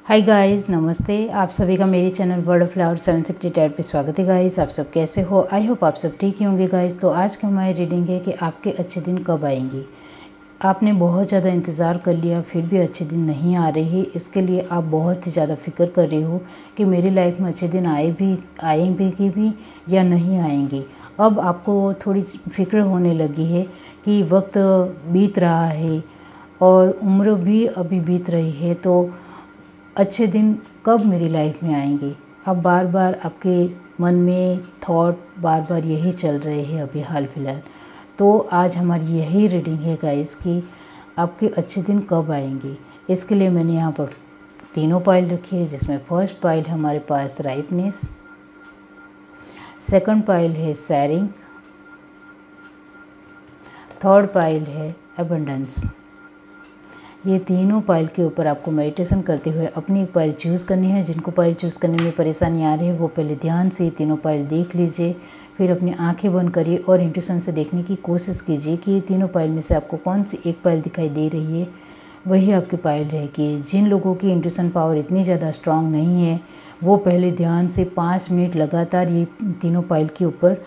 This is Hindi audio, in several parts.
हाय गाइस, नमस्ते। आप सभी का मेरी चैनल वर्ल्ड ऑफ फ्लावर 768 पे स्वागत है गाइस। आप सब कैसे हो? आई होप आप सब ठीक ही होंगे गाइस। तो आज की हमारी रीडिंग है कि आपके अच्छे दिन कब आएंगे। आपने बहुत ज़्यादा इंतज़ार कर लिया फिर भी अच्छे दिन नहीं आ रहे। इसके लिए आप बहुत ही ज़्यादा फिक्र कर रहे हो कि मेरी लाइफ में अच्छे दिन आएंगे भी या नहीं आएंगे। अब आपको थोड़ी फिक्र होने लगी है कि वक्त बीत रहा है और उम्र भी अभी बीत रही है, तो अच्छे दिन कब मेरी लाइफ में आएंगे। अब बार बार आपके मन में थॉट बार बार यही चल रहे हैं अभी हाल फिलहाल। तो आज हमारी यही रीडिंग है गाइस कि आपके अच्छे दिन कब आएंगे। इसके लिए मैंने यहाँ पर तीनों पाइल रखी है, जिसमें फर्स्ट पाइल हमारे पास राइपनेस, सेकंड पाइल है शेयरिंग, थर्ड पाइल है एबंडेंस। ये तीनों पाइल के ऊपर आपको मेडिटेशन करते हुए अपनी एक पाइल चूज़ करनी है। जिनको पाइल चूज़ करने में परेशानी आ रही है वो पहले ध्यान से तीनों पाइल देख लीजिए, फिर अपनी आंखें बंद करिए और इंट्यूशन से देखने की कोशिश कीजिए कि ये तीनों पाइल में से आपको कौन सी एक पाइल दिखाई दे रही है, वही आपकी पाइल रहेगी। जिन लोगों की इंट्यूशन पावर इतनी ज़्यादा स्ट्रांग नहीं है वो पहले ध्यान से 5 मिनट लगातार ये तीनों पाइल के ऊपर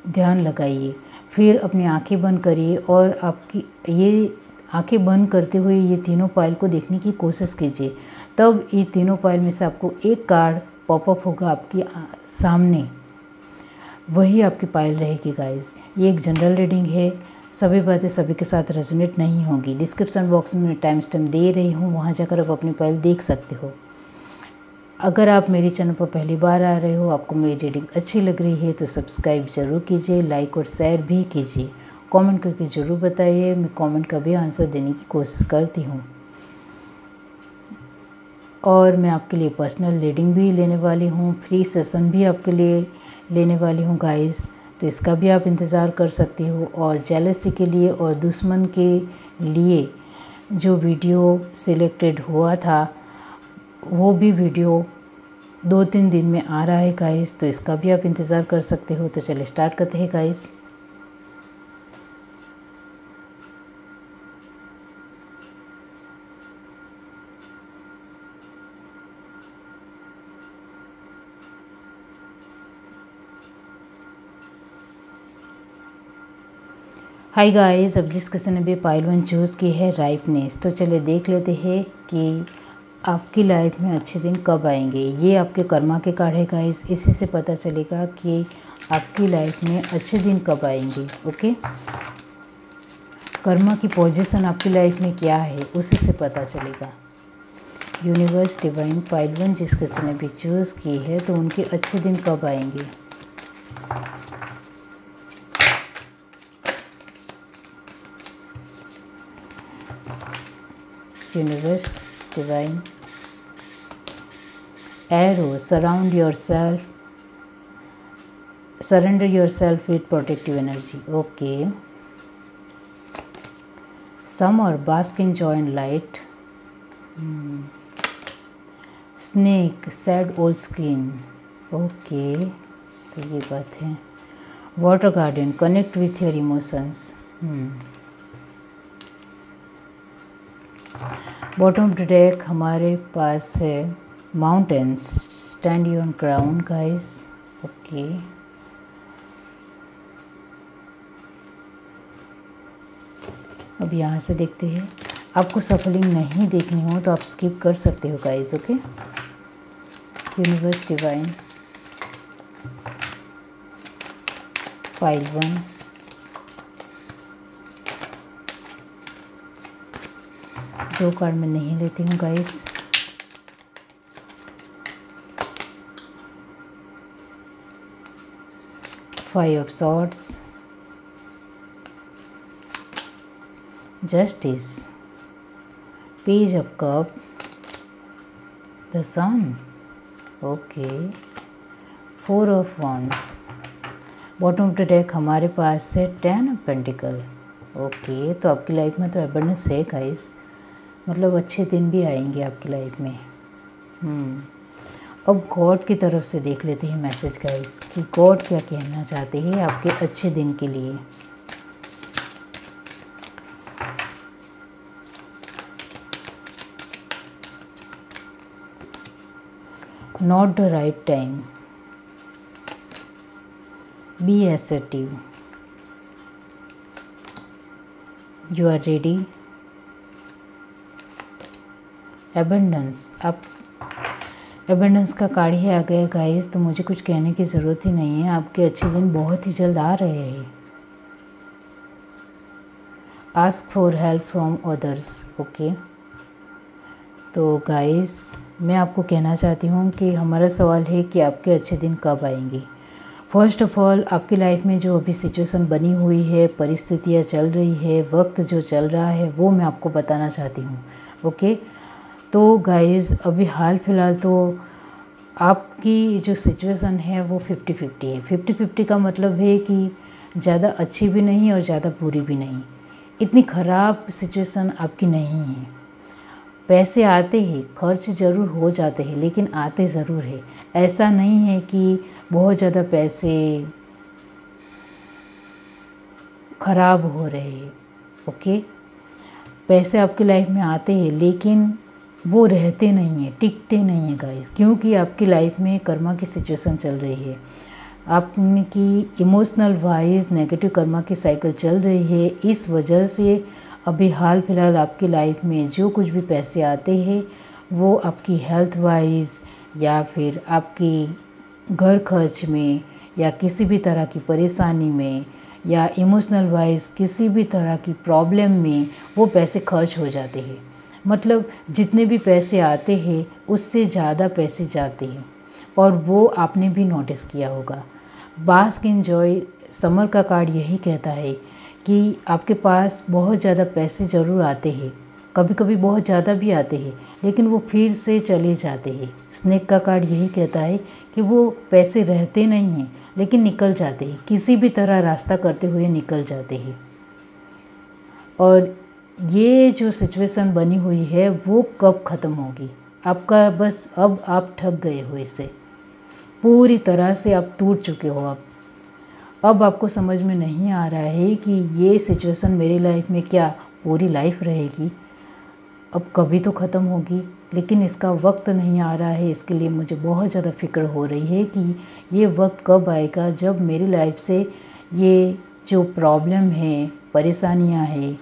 ध्यान लगाइए, फिर अपनी आंखें बंद करिए और आपकी ये आंखें बंद करते हुए ये तीनों पाइल को देखने की कोशिश कीजिए। तब ये तीनों पाइल में से आपको एक कार्ड पॉपअप होगा आपकी सामने, वही आपकी पाइल रहेगी गाइस। ये एक जनरल रीडिंग है, सभी बातें सभी के साथ रेजोनेट नहीं होंगी। डिस्क्रिप्शन बॉक्स में टाइम स्टैम्प दे रही हूँ, वहाँ जाकर आप अपनी पाइल देख सकते हो। अगर आप मेरे चैनल पर पहली बार आ रहे हो, आपको मेरी रीडिंग अच्छी लग रही है तो सब्सक्राइब ज़रूर कीजिए, लाइक और शेयर भी कीजिए। कमेंट करके ज़रूर बताइए, मैं कमेंट का भी आंसर देने की कोशिश करती हूँ। और मैं आपके लिए पर्सनल रीडिंग भी लेने वाली हूँ, फ्री सेशन भी आपके लिए लेने वाली हूँ गाइस, तो इसका भी आप इंतज़ार कर सकते हो। और जेलसी के लिए और दुश्मन के लिए जो वीडियो सिलेक्टेड हुआ था वो भी वीडियो 2-3 दिन में आ रहा है गाइस, तो इसका भी आप इंतज़ार कर सकते हो। तो चलिए स्टार्ट करते हैं गाइस। हाय गाइस, अब जिस किसी ने भी पाइल 1 चूज़ की है राइपनेस, तो चलिए देख लेते हैं कि आपकी लाइफ में अच्छे दिन कब आएंगे। ये आपके कर्मा के कार्ड है गाइस, इसी से पता चलेगा कि आपकी लाइफ में अच्छे दिन कब आएंगे। ओके, कर्मा की पोजीशन आपकी लाइफ में क्या है उसी से पता चलेगा। यूनिवर्स डिवाइन पाइल 1 जिस किसी ने भी चूज़ की है तो उनके अच्छे दिन कब आएंगे। Universe divine arrow, surround yourself, surrender yourself with protective energy. Okay, summer, bask in joy and light. Snake, sad old skin. Okay, तो ये बात है। Water garden, connect with your emotions. Bottom of the deck हमारे पास है mountains, stand your ground guys. Okay, अब यहाँ से देखते हैं। आपको सफलिंग नहीं देखनी हो तो आप स्किप कर सकते हो guys. Okay, universe divine pile 1, दो कार्ड में नहीं लेती हूँ guys. Five of swords, justice, page of cup, the sun. Okay, 4 of wands. Bottom of the deck हमारे पास है 10 ऑफ पेंटिकल। ओके, तो आपकी लाइफ में तो एबंडेंस है गाइस, मतलब अच्छे दिन भी आएंगे आपकी लाइफ में। अब गॉड की तरफ से देख लेते हैं मैसेज गाइस कि गॉड क्या कहना चाहते हैं आपके अच्छे दिन के लिए। not the right time. Be assertive. You are ready. Abundance. आप एबंडेंस का कार्ड ही आ गया गाइस, तो मुझे कुछ कहने की ज़रूरत ही नहीं है। आपके अच्छे दिन बहुत ही जल्द आ रहे हैं। Ask for help from others. Okay, तो गाइस मैं आपको कहना चाहती हूँ कि हमारा सवाल है कि आपके अच्छे दिन कब आएंगे। फर्स्ट ऑफ ऑल, आपकी लाइफ में जो अभी सिचुएशन बनी हुई है, परिस्थितियाँ चल रही है, वक्त जो चल रहा है, वो मैं आपको बताना चाहती हूँ। ओके, तो गाइस अभी हाल फ़िलहाल तो आपकी जो सिचुएशन है वो 50-50 है। 50-50 का मतलब है कि ज़्यादा अच्छी भी नहीं और ज़्यादा बुरी भी नहीं। इतनी ख़राब सिचुएशन आपकी नहीं है। पैसे आते हैं, खर्च ज़रूर हो जाते हैं, लेकिन आते ज़रूर है। ऐसा नहीं है कि बहुत ज़्यादा पैसे ख़राब हो रहे हैं। ओके, पैसे आपकी लाइफ में आते हैं, लेकिन वो रहते नहीं हैं, टिकते नहीं हैं गाइस, क्योंकि आपकी लाइफ में कर्मा की सिचुएशन चल रही है। आपकी इमोशनल वाइज नेगेटिव कर्मा की साइकिल चल रही है। इस वजह से अभी हाल फिलहाल आपकी लाइफ में जो कुछ भी पैसे आते हैं वो आपकी हेल्थ वाइज या फिर आपकी घर खर्च में या किसी भी तरह की परेशानी में या इमोशनल वाइज किसी भी तरह की प्रॉब्लम में वो पैसे खर्च हो जाते हैं। मतलब जितने भी पैसे आते हैं उससे ज़्यादा पैसे जाते हैं, और वो आपने भी नोटिस किया होगा। बास्क एंजॉय समर का कार्ड यही कहता है कि आपके पास बहुत ज़्यादा पैसे ज़रूर आते हैं, कभी कभी बहुत ज़्यादा भी आते हैं, लेकिन वो फिर से चले जाते हैं। स्नेक का कार्ड यही कहता है कि वो पैसे रहते नहीं हैं, लेकिन निकल जाते हैं, किसी भी तरह रास्ता करते हुए निकल जाते हैं। और ये जो सिचुएशन बनी हुई है वो कब ख़त्म होगी आपका, बस अब आप ठग गए हो, इससे पूरी तरह से आप टूट चुके हो। अब आपको समझ में नहीं आ रहा है कि ये सिचुएशन मेरी लाइफ में क्या पूरी लाइफ रहेगी, अब कभी तो ख़त्म होगी, लेकिन इसका वक्त नहीं आ रहा है। इसके लिए मुझे बहुत ज़्यादा फ़िक्र हो रही है कि ये वक्त कब आएगा जब मेरी लाइफ से ये जो प्रॉब्लम है, परेशानियाँ हैं,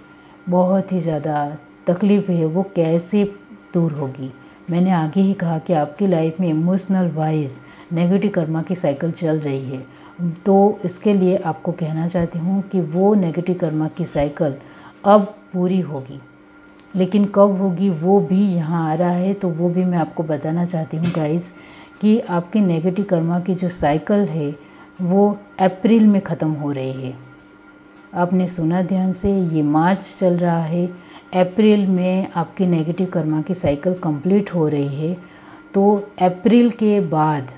बहुत ही ज़्यादा तकलीफ़ है, वो कैसे दूर होगी। मैंने आगे ही कहा कि आपकी लाइफ में इमोशनल वाइज नेगेटिव कर्मा की साइकिल चल रही है, तो इसके लिए आपको कहना चाहती हूँ कि वो नेगेटिव कर्मा की साइकिल अब पूरी होगी, लेकिन कब होगी वो भी यहाँ आ रहा है, तो वो भी मैं आपको बताना चाहती हूँ गाइस कि आपकी नेगेटिव कर्मा की जो साइकिल है वो अप्रैल में ख़त्म हो रही है। आपने सुना ध्यान से, ये मार्च चल रहा है, अप्रैल में आपकी नेगेटिव कर्मा की साइकिल कंप्लीट हो रही है। तो अप्रैल के बाद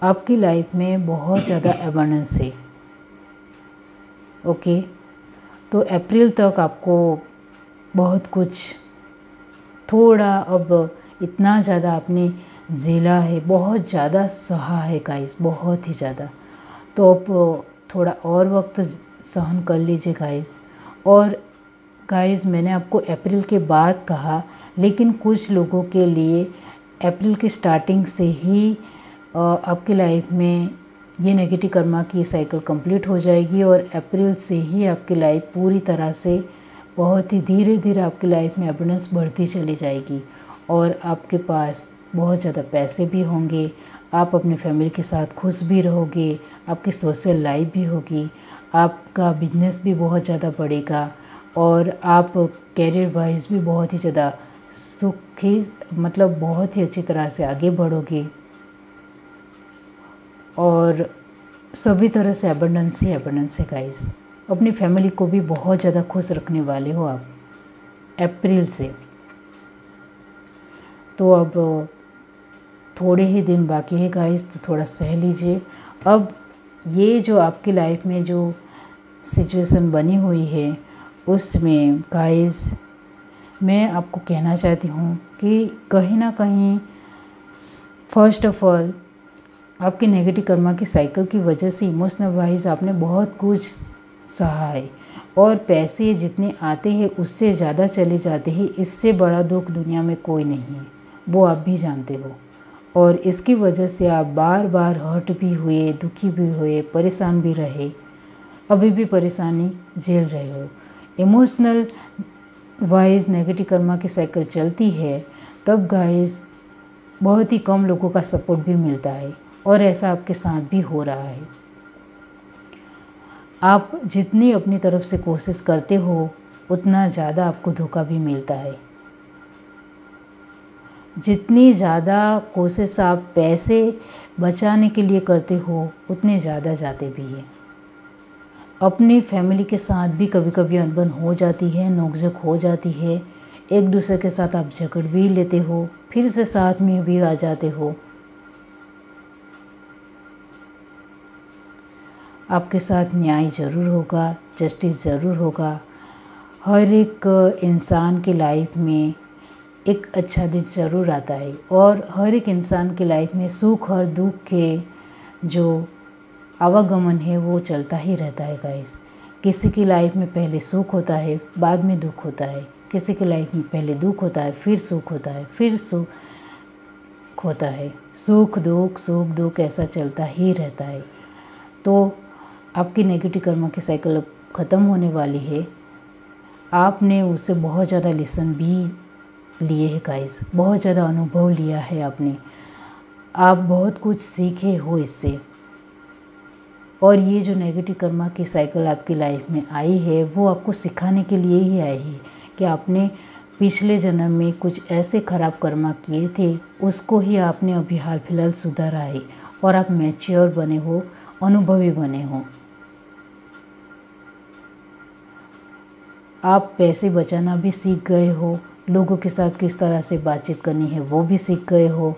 आपकी लाइफ में बहुत ज़्यादा एबंडेंस है। ओके, तो अप्रैल तक आपको बहुत कुछ, थोड़ा अब इतना ज़्यादा आपने झेला है, बहुत ज़्यादा सहा है गाइस, बहुत ही ज़्यादा। तो अब थोड़ा और वक्त सहन कर लीजिए गाइस। और गाइस मैंने आपको अप्रैल के बाद कहा, लेकिन कुछ लोगों के लिए अप्रैल की स्टार्टिंग से ही आपकी लाइफ में ये नेगेटिव कर्मा की साइकिल कंप्लीट हो जाएगी, और अप्रैल से ही आपकी लाइफ पूरी तरह से बहुत ही धीरे धीरे आपकी लाइफ में एबंडेंस बढ़ती चली जाएगी, और आपके पास बहुत ज़्यादा पैसे भी होंगे, आप अपनी फैमिली के साथ खुश भी रहोगे, आपकी सोशल लाइफ भी होगी, आपका बिजनेस भी बहुत ज़्यादा बढ़ेगा, और आप कैरियर वाइज भी बहुत ही ज़्यादा सुखी, मतलब बहुत ही अच्छी तरह से आगे बढ़ोगे, और सभी तरह से एबंडेंस ही एबंडेंस है गाइस। अपनी फैमिली को भी बहुत ज़्यादा खुश रखने वाले हो आप अप्रैल से। तो अब थोड़े ही दिन बाकी है गाइस, तो थोड़ा सह लीजिए। अब ये जो आपकी लाइफ में जो सिचुएशन बनी हुई है उसमें गाइस मैं आपको कहना चाहती हूँ कि कहीं ना कहीं फर्स्ट ऑफ ऑल आपकी नेगेटिव कर्मा की साइकिल की वजह से इमोशनल वाइज आपने बहुत कुछ सहा है, और पैसे जितने आते हैं उससे ज़्यादा चले जाते हैं। इससे बड़ा दुख दुनिया में कोई नहीं है, वो आप भी जानते हो। और इसकी वजह से आप बार बार हर्ट भी हुए, दुखी भी हुए, परेशान भी रहे, अभी भी परेशानी झेल रहे हो। इमोशनल वाइज नेगेटिव कर्मा की साइकिल चलती है तब गाइस बहुत ही कम लोगों का सपोर्ट भी मिलता है और ऐसा आपके साथ भी हो रहा है। आप जितनी अपनी तरफ से कोशिश करते हो उतना ज़्यादा आपको धोखा भी मिलता है। जितनी ज़्यादा कोशिश आप पैसे बचाने के लिए करते हो उतने ज़्यादा जाते भी हैं। अपनी फैमिली के साथ भी कभी कभी अनबन हो जाती है, नोकझोंक हो जाती है, एक दूसरे के साथ आप झगड़ भी लेते हो, फिर से साथ में भी आ जाते हो। आपके साथ न्याय ज़रूर होगा, जस्टिस ज़रूर होगा। हर एक इंसान की लाइफ में एक अच्छा दिन ज़रूर आता है और हर एक इंसान की लाइफ में सुख और दुख के जो आवागमन है वो चलता ही रहता है गाइस। किसी की लाइफ में पहले सुख होता है, बाद में दुख होता है। किसी की लाइफ में पहले दुख होता है, फिर सुख होता है, फिर सुख होता है। सुख दुख ऐसा चलता ही रहता है। तो आपकी नेगेटिव कर्मा की साइकिल अब ख़त्म होने वाली है। आपने उससे बहुत ज़्यादा लेसन भी लिए हैं गाइस, बहुत ज़्यादा अनुभव लिया है आपने। आप बहुत कुछ सीखे हो इससे। और ये जो नेगेटिव कर्मा की साइकिल आपकी लाइफ में आई है वो आपको सिखाने के लिए ही आई है कि आपने पिछले जन्म में कुछ ऐसे खराब कर्मा किए थे, उसको ही आपने अभी हाल फिलहाल सुधारा है और आप मैच्योर बने हो, अनुभवी बने हो। आप पैसे बचाना भी सीख गए हो, लोगों के साथ किस तरह से बातचीत करनी है वो भी सीख गए हो।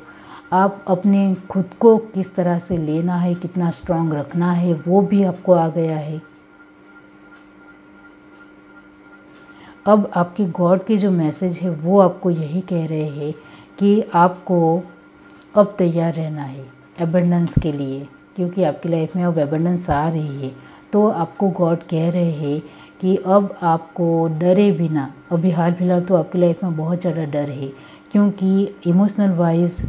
आप अपने खुद को किस तरह से लेना है, कितना स्ट्रांग रखना है वो भी आपको आ गया है। अब आपके गॉड के जो मैसेज है वो आपको यही कह रहे हैं कि आपको अब तैयार रहना है एबंडेंस के लिए, क्योंकि आपकी लाइफ में अब एबंडेंस आ रही है। तो आपको गॉड कह रहे हैं कि अब आपको डरे बिना, अभी हाल फिलहाल तो आपकी लाइफ में बहुत ज़्यादा डर है, क्योंकि इमोशनल वाइज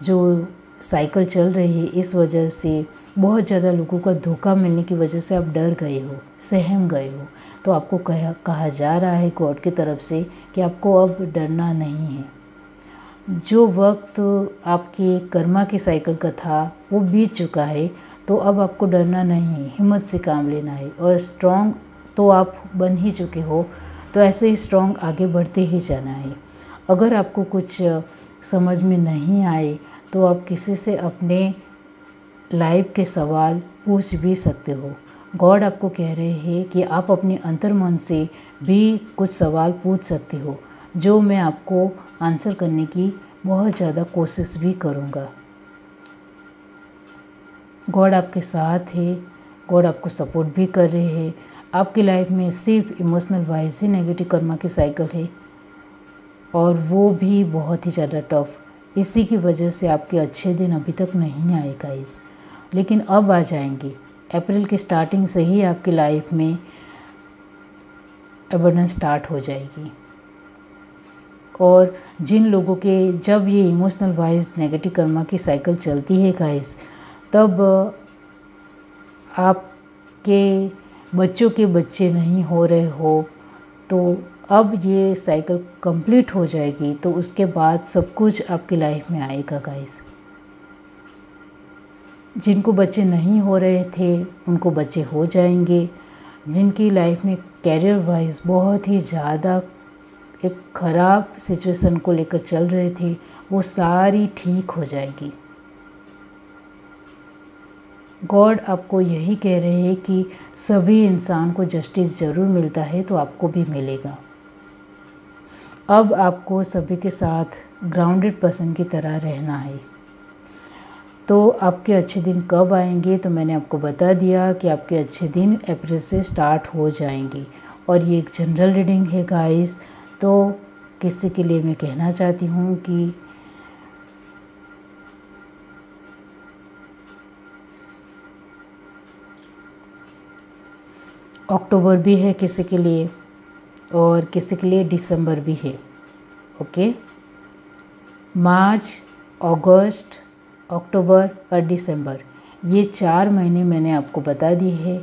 जो साइकिल चल रही है इस वजह से बहुत ज़्यादा लोगों का धोखा मिलने की वजह से आप डर गए हो, सहम गए हो। तो आपको कहा जा रहा है गॉड की तरफ से कि आपको अब डरना नहीं है। जो वक्त आपके कर्मा की साइकिल का था वो बीत चुका है, तो अब आपको डरना नहीं है, हिम्मत से काम लेना है। और स्ट्रॉन्ग तो आप बन ही चुके हो, तो ऐसे ही स्ट्रॉन्ग आगे बढ़ते ही जाना है। अगर आपको कुछ समझ में नहीं आए तो आप किसी से अपने लाइफ के सवाल पूछ भी सकते हो। गॉड आपको कह रहे हैं कि आप अपने अंतर्मन से भी कुछ सवाल पूछ सकते हो, जो मैं आपको आंसर करने की बहुत ज़्यादा कोशिश भी करूँगा। गॉड आपके साथ है, गॉड आपको सपोर्ट भी कर रहे हैं। आपकी लाइफ में सिर्फ इमोशनल वाइज ही नेगेटिव कर्मा की साइकिल है और वो भी बहुत ही ज़्यादा टफ। इसी की वजह से आपके अच्छे दिन अभी तक नहीं आए गाइस, लेकिन अब आ जाएंगे। अप्रैल की स्टार्टिंग से ही आपकी लाइफ में एबंडेंस स्टार्ट हो जाएगी। और जिन लोगों के जब ये इमोशनल वाइज नेगेटिव कर्मा की साइकिल चलती है गाइस, तब आपके बच्चों के बच्चे नहीं हो रहे हो, तो अब ये साइकिल कंप्लीट हो जाएगी, तो उसके बाद सब कुछ आपकी लाइफ में आएगा गाइस। जिनको बच्चे नहीं हो रहे थे उनको बच्चे हो जाएंगे। जिनकी लाइफ में कैरियर वाइज बहुत ही ज़्यादा एक ख़राब सिचुएशन को लेकर चल रहे थे, वो सारी ठीक हो जाएगी। गॉड आपको यही कह रहे हैं कि सभी इंसान को जस्टिस ज़रूर मिलता है, तो आपको भी मिलेगा। अब आपको सभी के साथ ग्राउंडेड पर्सन की तरह रहना है। तो आपके अच्छे दिन कब आएंगे, तो मैंने आपको बता दिया कि आपके अच्छे दिन अप्रैल से स्टार्ट हो जाएंगे। और ये एक जनरल रीडिंग है गाइस, तो किसी के लिए मैं कहना चाहती हूँ कि अक्टूबर भी है किसी के लिए और किसी के लिए दिसंबर भी है। ओके, मार्च, अगस्त, अक्टूबर और दिसंबर, ये 4 महीने मैंने आपको बता दिए हैं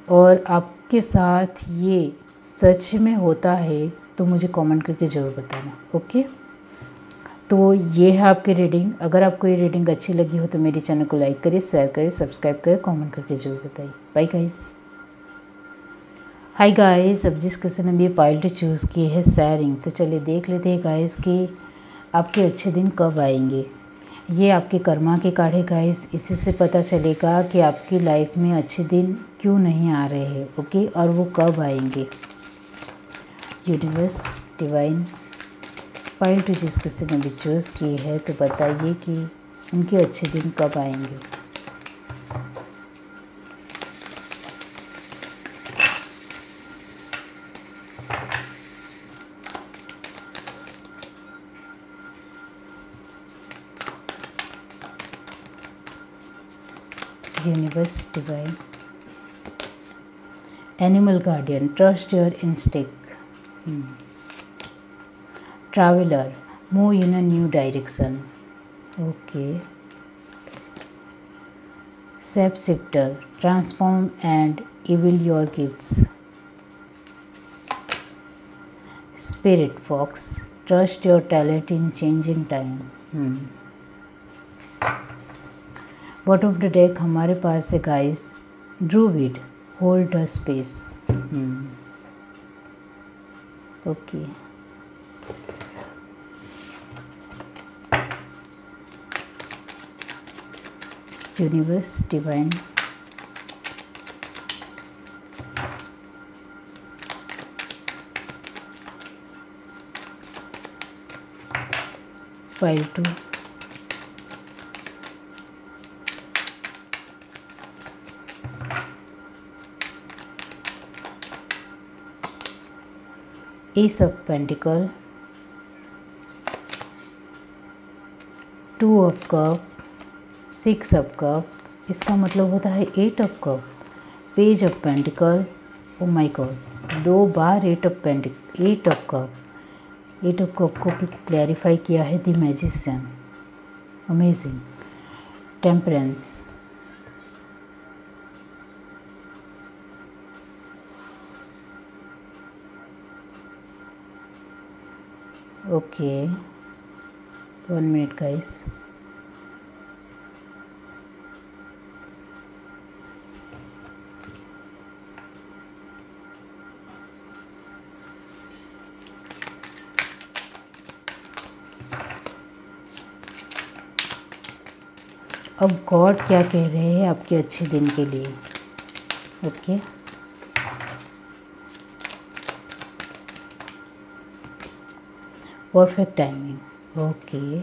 और आपके साथ ये सच में होता है तो मुझे कमेंट करके ज़रूर बताना। ओके, तो ये है आपकी रीडिंग। अगर आपको ये रीडिंग अच्छी लगी हो तो मेरे चैनल को लाइक करिए, शेयर करिए, सब्सक्राइब करिए, कमेंट करके ज़रूर बताइए। Bye guys. हाय गाइस, अब जिस किसी ने भी पाइल चूज़ की है शेयरिंग, तो चलिए देख लेते हैं गाइस कि आपके अच्छे दिन कब आएंगे। ये आपके कर्मा के कार्ड है गाइस, इसी से पता चलेगा कि आपकी लाइफ में अच्छे दिन क्यों नहीं आ रहे हैं। ओके, और वो कब आएंगे। यूनिवर्स, डिवाइन, पाइल टू जिस किसी ने भी चूज़ की है तो बताइए कि उनके अच्छे दिन कब आएंगे। Universe, divine, animal guardian, trust your instinct, traveller, move in a new direction. Okay, shape shifter, transform and evil your gifts. Spirit fox, trust your talent in changing time. Bottom of the deck हमारे पास है guys druid, hold the space. Okay, universe, divine, pile two, ace of pentacle, 2 of cup, 6 of cup, इसका मतलब होता है 8 of cup, page of pentacle. Oh my God, 2 bar 8 of cup. 8 of cup को क्लैरिफाई किया है the magician. Amazing. Temperance, okay, 1 minute guys. अब गॉड क्या कह रहे हैं आपके अच्छे दिन के लिए। Okay, perfect timing. Okay,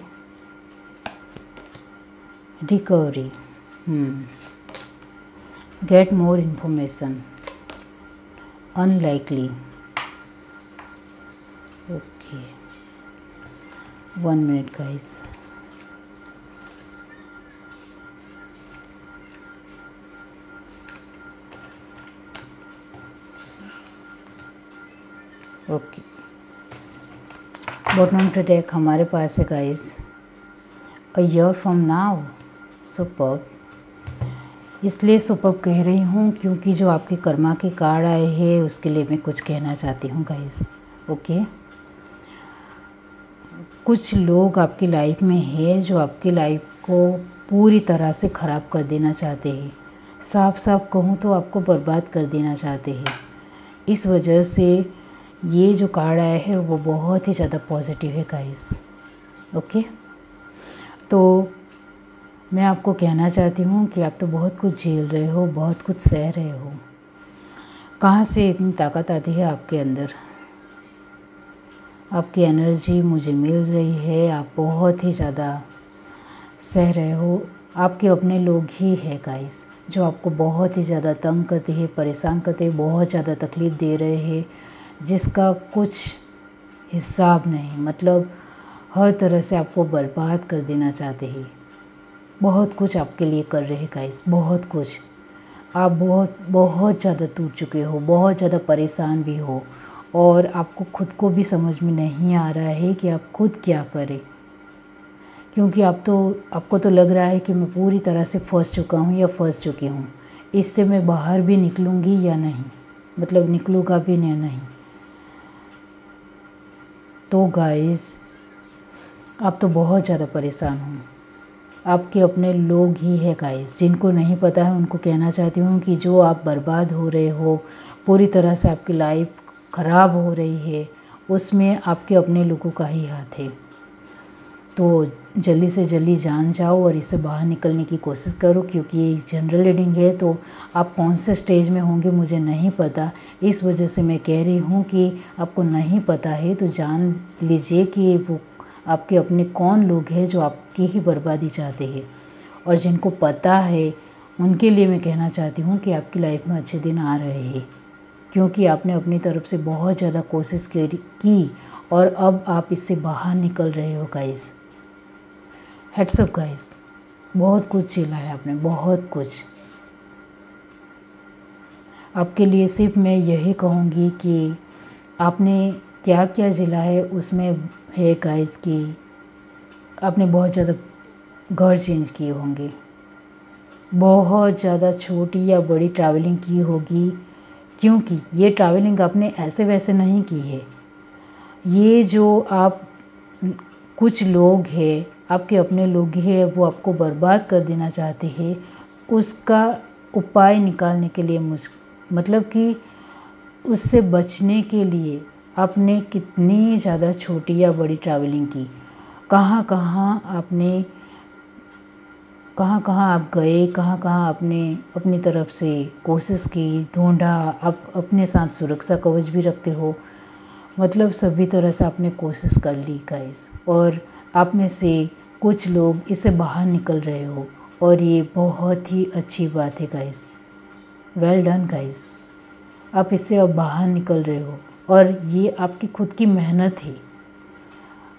recovery, get more information, unlikely. Okay, 1 minute guys. Okay, bottom of the deck हमारे पास है guys a year from now. Superb, इसलिए सुपर्ब कह रही हूँ क्योंकि जो आपके कर्मा के कार्ड आए हैं उसके लिए मैं कुछ कहना चाहती हूँ गाइस। ओके, कुछ लोग आपकी लाइफ में है जो आपकी लाइफ को पूरी तरह से ख़राब कर देना चाहते हैं। साफ साफ कहूँ तो आपको बर्बाद कर देना चाहते हैं। इस वजह से ये जो कार्ड आया है वो बहुत ही ज़्यादा पॉजिटिव है गाइस। ओके, तो मैं आपको कहना चाहती हूँ कि आप तो बहुत कुछ झेल रहे हो, बहुत कुछ सह रहे हो। कहाँ से इतनी ताकत आती है आपके अंदर। आपकी एनर्जी मुझे मिल रही है, आप बहुत ही ज़्यादा सह रहे हो। आपके अपने लोग ही है गाइस जो आपको बहुत ही ज़्यादा तंग करते हैं, परेशान करते हैं, बहुत ज़्यादा तकलीफ़ दे रहे हैं, जिसका कुछ हिसाब नहीं। मतलब हर तरह से आपको बर्बाद कर देना चाहते हैं। बहुत कुछ आपके लिए कर रहे हैं गाइस, बहुत कुछ। आप बहुत ज़्यादा टूट चुके हो, बहुत ज़्यादा परेशान भी हो और आपको खुद को भी समझ में नहीं आ रहा है कि आप खुद क्या करें, क्योंकि आपको तो लग रहा है कि मैं पूरी तरह से फंस चुका हूँ या फंस चुकी हूँ, इससे मैं बाहर भी निकलूँगी या नहीं, मतलब निकलूँगा भी या नहीं। तो गाइस आप तो बहुत ज़्यादा परेशान हो, आपके अपने लोग ही है गाइस। जिनको नहीं पता है उनको कहना चाहती हूँ कि जो आप बर्बाद हो रहे हो, पूरी तरह से आपकी लाइफ ख़राब हो रही है, उसमें आपके अपने लोगों का ही हाथ है। तो जल्दी से जल्दी जान जाओ और इससे बाहर निकलने की कोशिश करो, क्योंकि ये जनरल रीडिंग है। तो आप कौन से स्टेज में होंगे मुझे नहीं पता, इस वजह से मैं कह रही हूँ कि आपको नहीं पता है तो जान लीजिए कि वो आपके अपने कौन लोग हैं जो आपकी ही बर्बादी चाहते हैं। और जिनको पता है उनके लिए मैं कहना चाहती हूँ कि आपकी लाइफ में अच्छे दिन आ रहे हैं, क्योंकि आपने अपनी तरफ से बहुत ज़्यादा कोशिश की और अब आप इससे बाहर निकल रहे हो गाइस। हेड्स अप गाइस, बहुत कुछ झेला है आपने, बहुत कुछ। आपके लिए सिर्फ मैं यही कहूँगी कि आपने क्या क्या झेला है उसमें है गाइस कि आपने बहुत ज़्यादा घर चेंज किए होंगे, बहुत ज़्यादा छोटी या बड़ी ट्रैवलिंग की होगी, क्योंकि ये ट्रैवलिंग आपने ऐसे वैसे नहीं की है। ये जो आप कुछ लोग हैं, आपके अपने लोग हैं, वो आपको बर्बाद कर देना चाहते हैं, उसका उपाय निकालने के लिए मतलब कि उससे बचने के लिए आपने कितनी ज़्यादा छोटी या बड़ी ट्रैवलिंग की, कहाँ कहाँ आप गए, कहाँ कहाँ आपने अपनी तरफ से कोशिश की, ढूंढा। आप अपने साथ सुरक्षा कवच भी रखते हो, मतलब सभी तरह से आपने कोशिश कर ली गाइस। और आप में से कुछ लोग इससे बाहर निकल रहे हो और ये बहुत ही अच्छी बात है गाइस। वेल डन गाइस, आप इससे अब बाहर निकल रहे हो और ये आपकी खुद की मेहनत है।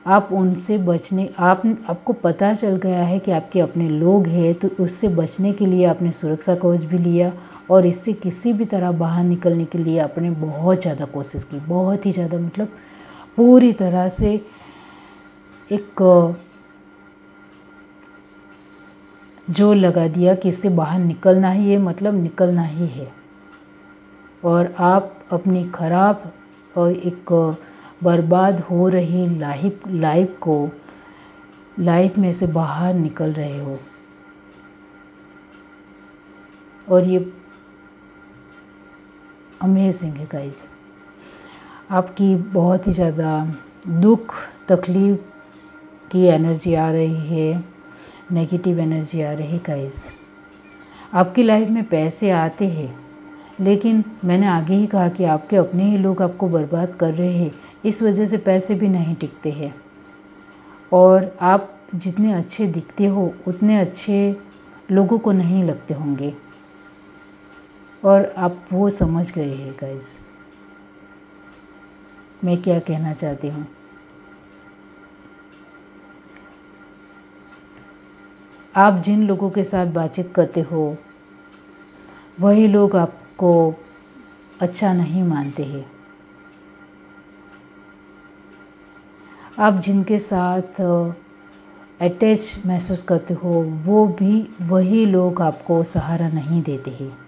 आप उनसे बचने आपको पता चल गया है कि आपके अपने लोग हैं, तो उससे बचने के लिए आपने सुरक्षा कवच भी लिया और इससे किसी भी तरह बाहर निकलने के लिए आपने बहुत ज़्यादा कोशिश की, बहुत ही ज़्यादा, मतलब पूरी तरह से एक जोर लगा दिया कि इससे बाहर निकलना ही है, मतलब निकलना ही है। और आप अपनी ख़राब और एक बर्बाद हो रही लाइफ में से बाहर निकल रहे हो। और ये अमेजिंग है गाइस। आपकी बहुत ही ज़्यादा दुख तकलीफ़ की एनर्जी आ रही है, नेगेटिव एनर्जी आ रही है गाइस। आपकी लाइफ में पैसे आते हैं, लेकिन मैंने आगे ही कहा कि आपके अपने ही लोग आपको बर्बाद कर रहे हैं, इस वजह से पैसे भी नहीं टिकते हैं। और आप जितने अच्छे दिखते हो उतने अच्छे लोगों को नहीं लगते होंगे, और आप वो समझ गए हैं गाइस मैं क्या कहना चाहती हूँ। आप जिन लोगों के साथ बातचीत करते हो वही लोग आपको अच्छा नहीं मानते हैं। आप जिनके साथ अटैच महसूस करते हो वही लोग आपको सहारा नहीं देते हैं।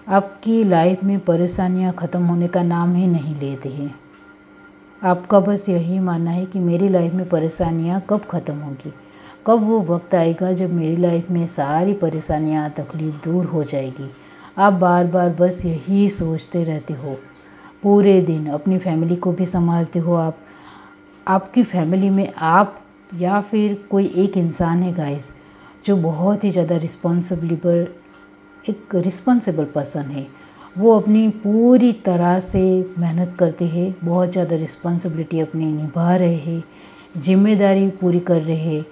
आपकी लाइफ में परेशानियां ख़त्म होने का नाम ही नहीं लेते हैं। आपका बस यही मानना है कि मेरी लाइफ में परेशानियां कब ख़त्म होगी, कब वो वक्त आएगा जब मेरी लाइफ में सारी परेशानियां तकलीफ़ दूर हो जाएगी। आप बार बार बस यही सोचते रहते हो पूरे दिन। अपनी फैमिली को भी संभालते हो आप, आपकी फैमिली में आप या फिर कोई एक इंसान है गाइस जो बहुत ही ज़्यादा रिस्पॉन्सिबल पर्सन है। वो अपनी पूरी तरह से मेहनत करते हैं, बहुत ज़्यादा रिस्पॉन्सिबिलिटी अपनी निभा रहे हैं, जिम्मेदारी पूरी कर रहे हैं।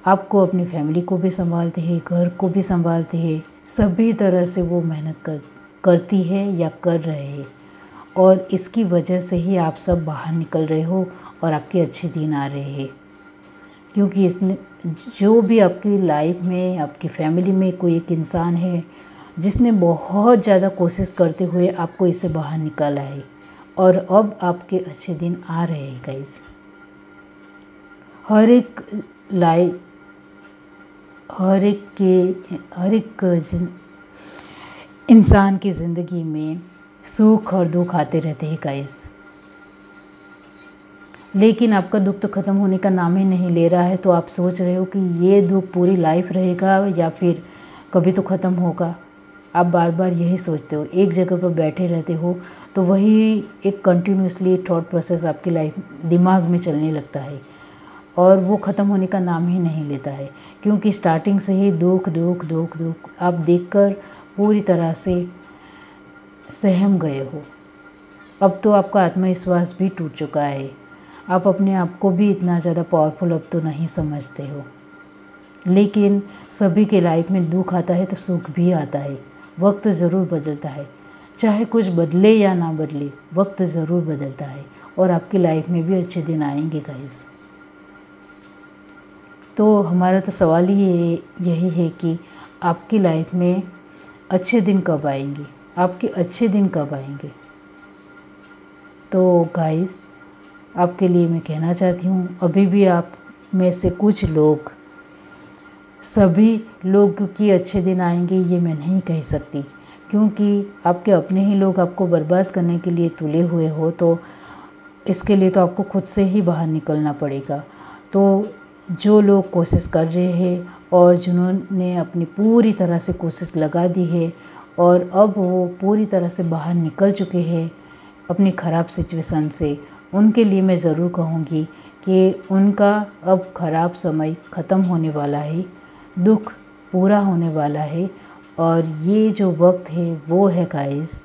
आपको अपनी फैमिली को भी संभालते हैं, घर को भी संभालते हैं, सभी तरह से वो मेहनत करती है या कर रहे हैं। और इसकी वजह से ही आप सब बाहर निकल रहे हो और आपके अच्छे दिन आ रहे हैं। क्योंकि इसने जो भी आपकी लाइफ में आपकी फैमिली में कोई एक इंसान है जिसने बहुत ज़्यादा कोशिश करते हुए आपको इससे बाहर निकाला है, और अब आपके अच्छे दिन आ रहे हैं गाइस। हर एक इंसान की ज़िंदगी में सुख और दुख आते रहते हैं गाइस, लेकिन आपका दुख तो ख़त्म होने का नाम ही नहीं ले रहा है। तो आप सोच रहे हो कि ये दुख पूरी लाइफ रहेगा या फिर कभी तो ख़त्म होगा। आप बार बार यही सोचते हो, एक जगह पर बैठे रहते हो, तो वही एक कंटिन्यूसली थॉट प्रोसेस आपकी लाइफ दिमाग में चलने लगता है और वो ख़त्म होने का नाम ही नहीं लेता है, क्योंकि स्टार्टिंग से ही दुख दुख दुख दुख आप देखकर पूरी तरह से सहम गए हो। अब तो आपका आत्मविश्वास भी टूट चुका है, आप अपने आप को भी इतना ज़्यादा पावरफुल अब तो नहीं समझते हो। लेकिन सभी के लाइफ में दुख आता है तो सुख भी आता है। वक्त ज़रूर बदलता है, चाहे कुछ बदले या ना बदले, वक्त ज़रूर बदलता है और आपकी लाइफ में भी अच्छे दिन आएंगे गाइस। तो हमारा तो सवाल ही यही है कि आपकी लाइफ में अच्छे दिन कब आएंगे, आपके अच्छे दिन कब आएंगे। तो गाइस, आपके लिए मैं कहना चाहती हूँ, अभी भी आप में से कुछ लोग, सभी लोग की अच्छे दिन आएंगे ये मैं नहीं कह सकती, क्योंकि आपके अपने ही लोग आपको बर्बाद करने के लिए तुले हुए हो। तो इसके लिए तो आपको खुद से ही बाहर निकलना पड़ेगा। तो जो लोग कोशिश कर रहे हैं और जिन्होंने अपनी पूरी तरह से कोशिश लगा दी है और अब वो पूरी तरह से बाहर निकल चुके हैं अपनी ख़राब सिचुएशन से, उनके लिए मैं ज़रूर कहूँगी कि उनका अब ख़राब समय ख़त्म होने वाला है, दुख पूरा होने वाला है। और ये जो वक्त है वो है गाइस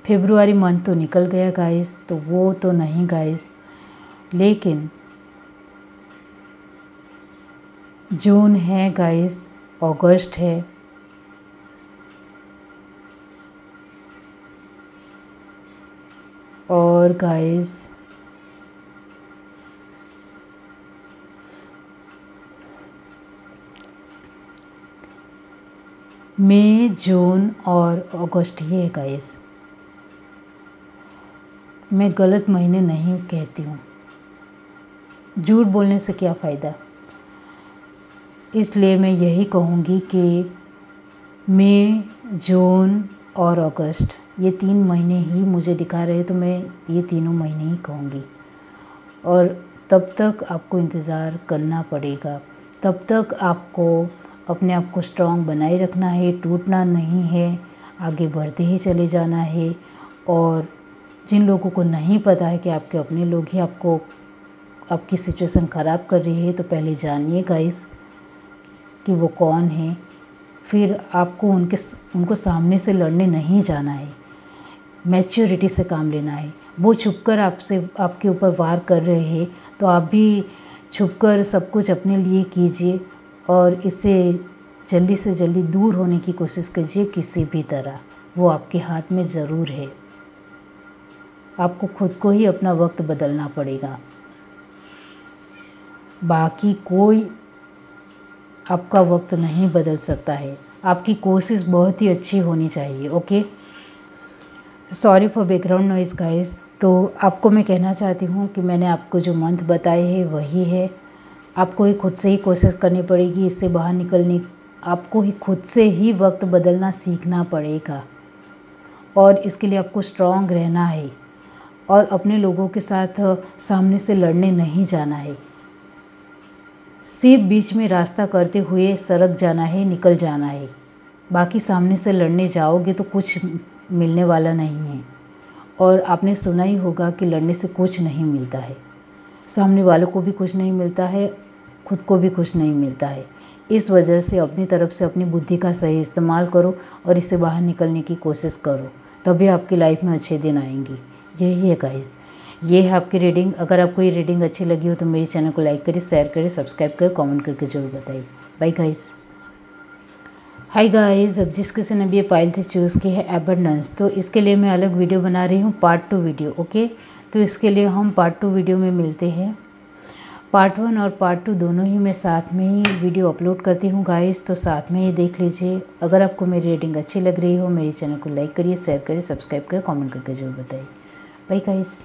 फरवरी मंथ तो निकल गया गाइस, तो वो तो नहीं गाइस, लेकिन जून है गाइस, अगस्त है, और गाइस मई, जून और अगस्त ही है गाइस। मैं गलत महीने नहीं कहती हूँ, झूठ बोलने से क्या फ़ायदा। इसलिए मैं यही कहूँगी कि मई, जून और अगस्त ये 3 महीने ही मुझे दिखा रहे, तो मैं ये तीनों महीने ही कहूँगी। और तब तक आपको इंतज़ार करना पड़ेगा, तब तक आपको अपने आप को स्ट्रॉन्ग बनाए रखना है, टूटना नहीं है, आगे बढ़ते ही चले जाना है। और जिन लोगों को नहीं पता है कि आपके अपने लोग ही आपको आपकी सिचुएशन ख़राब कर रही है, तो पहले जानिए गाइस कि वो कौन है। फिर आपको उनको सामने से लड़ने नहीं जाना है, मैच्योरिटी से काम लेना है। वो छुपकर आपके ऊपर वार कर रहे हैं, तो आप भी छुपकर सब कुछ अपने लिए कीजिए और इससे जल्दी से जल्दी दूर होने की कोशिश कीजिए किसी भी तरह। वो आपके हाथ में ज़रूर है, आपको खुद को ही अपना वक्त बदलना पड़ेगा। बाकी कोई आपका वक्त नहीं बदल सकता है, आपकी कोशिश बहुत ही अच्छी होनी चाहिए। Okay, sorry for background noise guys. तो आपको मैं कहना चाहती हूँ कि मैंने आपको जो मंथ बताए हैं वही है, आपको ही खुद से ही कोशिश करनी पड़ेगी इससे बाहर निकलने। आपको ही खुद से ही वक्त बदलना सीखना पड़ेगा और इसके लिए आपको स्ट्रॉन्ग रहना है और अपने लोगों के साथ सामने से लड़ने नहीं जाना है। सिर्फ बीच में रास्ता करते हुए सड़क जाना है, निकल जाना है। बाकी सामने से लड़ने जाओगे तो कुछ मिलने वाला नहीं है। और आपने सुना ही होगा कि लड़ने से कुछ नहीं मिलता है, सामने वालों को भी कुछ नहीं मिलता है, खुद को भी कुछ नहीं मिलता है। इस वजह से अपनी तरफ से अपनी बुद्धि का सही इस्तेमाल करो और इससे बाहर निकलने की कोशिश करो, तभी आपकी लाइफ में अच्छे दिन आएंगे। यही है गाइस, ये है आपकी रीडिंग। अगर आपको ये रीडिंग अच्छी लगी हो तो मेरे चैनल को लाइक करिए, शेयर करिए, सब्सक्राइब करिए, कमेंट करके जरूर बताइए। Bye guys. हाय गाइस, अब जिस किसी ने भी ये पायल थी चूज़ की है एबंडेंस, तो इसके लिए मैं अलग वीडियो बना रही हूँ, पार्ट 2 वीडियो। ओके, तो इसके लिए हम पार्ट 2 वीडियो में मिलते हैं। पार्ट 1 और पार्ट 2 दोनों ही मैं साथ में ही वीडियो अपलोड करती हूँ गाइस, तो साथ में ही देख लीजिए। अगर आपको मेरी रीडिंग अच्छी लग रही हो, मेरे चैनल को लाइक करिए, शेयर करिए, सब्सक्राइब करिए, कमेंट करके जरूर बताइए। Bye guys.